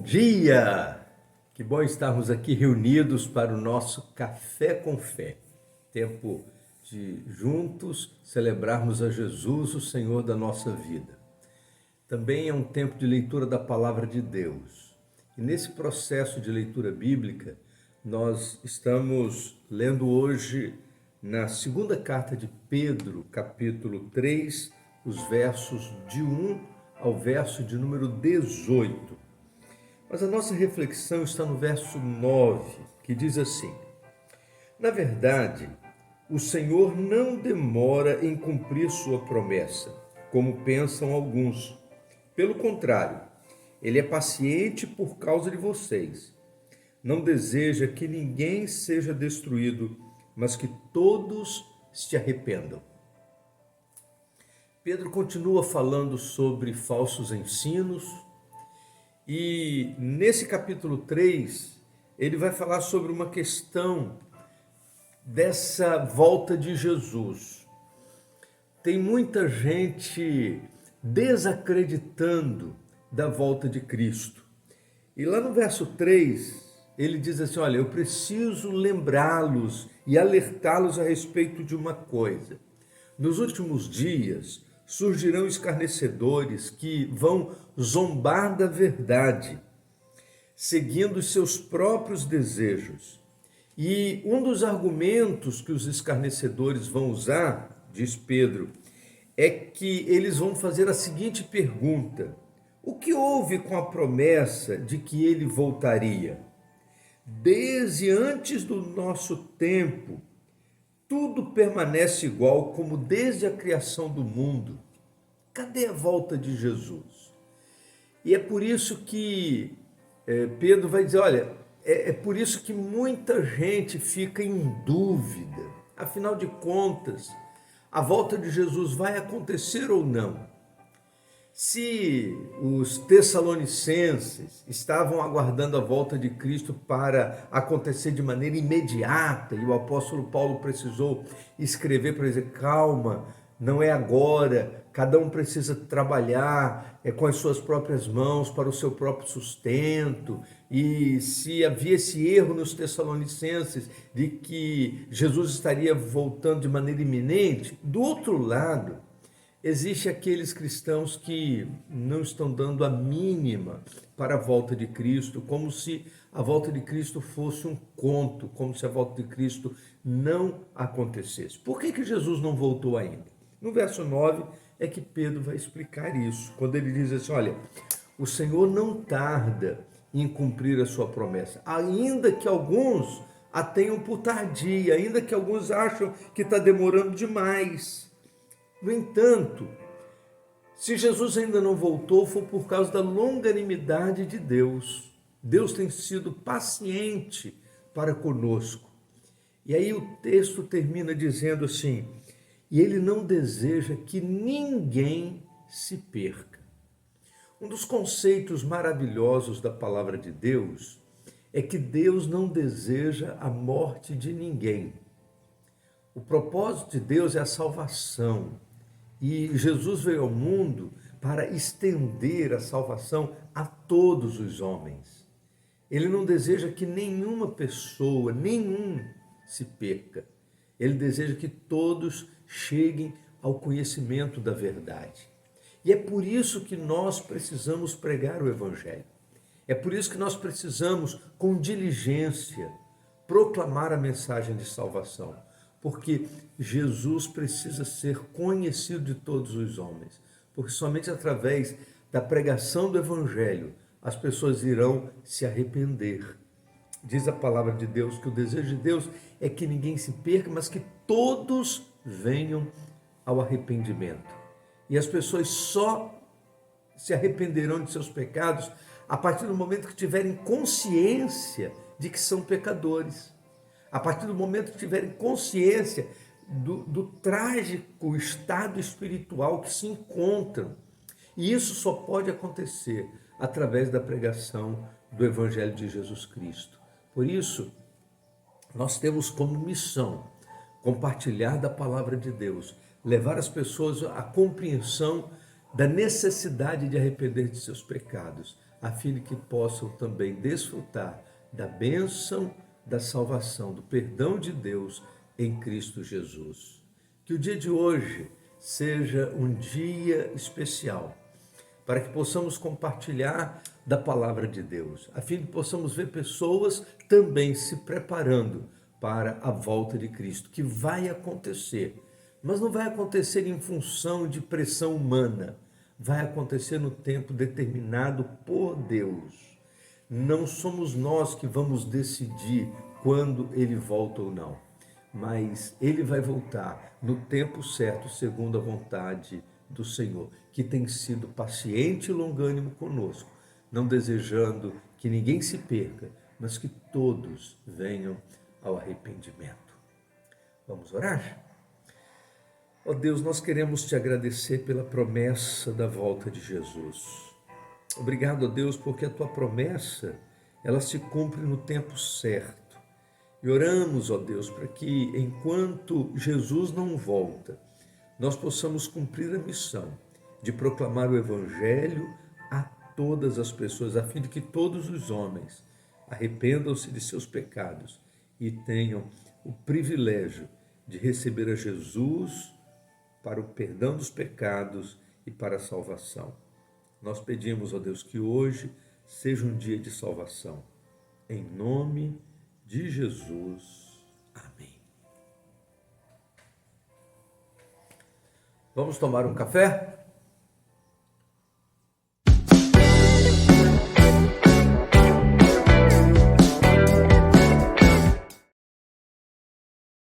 Bom dia! Que bom estarmos aqui reunidos para o nosso Café com Fé. Tempo de juntos celebrarmos a Jesus, o Senhor da nossa vida. Também é um tempo de leitura da Palavra de Deus. E nesse processo de leitura bíblica, nós estamos lendo hoje na segunda carta de Pedro, capítulo 3, os versos de 1 ao verso de número 18. Mas a nossa reflexão está no verso 9, que diz assim: Na verdade, o Senhor não demora em cumprir sua promessa, como pensam alguns. Pelo contrário, Ele é paciente por causa de vocês. Não deseja que ninguém seja destruído, mas que todos se arrependam. Pedro continua falando sobre falsos ensinos, e nesse capítulo 3, ele vai falar sobre uma questão dessa volta de Jesus. Tem muita gente desacreditando da volta de Cristo. E lá no verso 3, ele diz assim: olha, eu preciso lembrá-los e alertá-los a respeito de uma coisa. Nos últimos dias, surgirão escarnecedores que vão zombar da verdade, seguindo os seus próprios desejos. E um dos argumentos que os escarnecedores vão usar, diz Pedro, é que eles vão fazer a seguinte pergunta: o que houve com a promessa de que ele voltaria? Desde antes do nosso tempo, tudo permanece igual como desde a criação do mundo. Cadê a volta de Jesus? E é por isso que Pedro vai dizer, olha, é por isso que muita gente fica em dúvida. Afinal de contas, a volta de Jesus vai acontecer ou não? Se os tessalonicenses estavam aguardando a volta de Cristo para acontecer de maneira imediata, e o apóstolo Paulo precisou escrever para dizer, calma, não é agora, cada um precisa trabalhar com as suas próprias mãos para o seu próprio sustento. E se havia esse erro nos tessalonicenses de que Jesus estaria voltando de maneira iminente, do outro lado, existem aqueles cristãos que não estão dando a mínima para a volta de Cristo, como se a volta de Cristo fosse um conto, como se a volta de Cristo não acontecesse. Por que Jesus não voltou ainda? No verso 9 é que Pedro vai explicar isso, quando ele diz assim, olha, o Senhor não tarda em cumprir a sua promessa, ainda que alguns a tenham por tardia, ainda que alguns acham que está demorando demais. No entanto, se Jesus ainda não voltou, foi por causa da longanimidade de Deus. Deus tem sido paciente para conosco. E aí o texto termina dizendo assim, e Ele não deseja que ninguém se perca. Um dos conceitos maravilhosos da palavra de Deus é que Deus não deseja a morte de ninguém. O propósito de Deus é a salvação. E Jesus veio ao mundo para estender a salvação a todos os homens. Ele não deseja que nenhuma pessoa, nenhum se perca. Ele deseja que todos cheguem ao conhecimento da verdade. E é por isso que nós precisamos pregar o Evangelho. É por isso que nós precisamos, com diligência, proclamar a mensagem de salvação. Porque Jesus precisa ser conhecido de todos os homens. Porque somente através da pregação do Evangelho as pessoas irão se arrepender. Diz a palavra de Deus que o desejo de Deus é que ninguém se perca, mas que todos venham ao arrependimento. E as pessoas só se arrependerão de seus pecados a partir do momento que tiverem consciência de que são pecadores. A partir do momento que tiverem consciência do trágico estado espiritual que se encontram. E isso só pode acontecer através da pregação do Evangelho de Jesus Cristo. Por isso, nós temos como missão compartilhar da palavra de Deus, levar as pessoas à compreensão da necessidade de arrepender de seus pecados, a fim de que possam também desfrutar da bênção da salvação, do perdão de Deus em Cristo Jesus. Que o dia de hoje seja um dia especial, para que possamos compartilhar da palavra de Deus, a fim de que possamos ver pessoas também se preparando para a volta de Cristo, que vai acontecer, mas não vai acontecer em função de pressão humana, vai acontecer no tempo determinado por Deus. Não somos nós que vamos decidir quando ele volta ou não, mas ele vai voltar no tempo certo, segundo a vontade do Senhor, que tem sido paciente e longânimo conosco, não desejando que ninguém se perca, mas que todos venham ao arrependimento. Vamos orar? Ó Deus, nós queremos te agradecer pela promessa da volta de Jesus. Obrigado, ó Deus, porque a tua promessa, ela se cumpre no tempo certo. E oramos, ó Deus, para que enquanto Jesus não volta, nós possamos cumprir a missão de proclamar o Evangelho a todas as pessoas, a fim de que todos os homens arrependam-se de seus pecados e tenham o privilégio de receber a Jesus para o perdão dos pecados e para a salvação. Nós pedimos, ó Deus, que hoje seja um dia de salvação. Em nome de Jesus. Amém. Vamos tomar um café?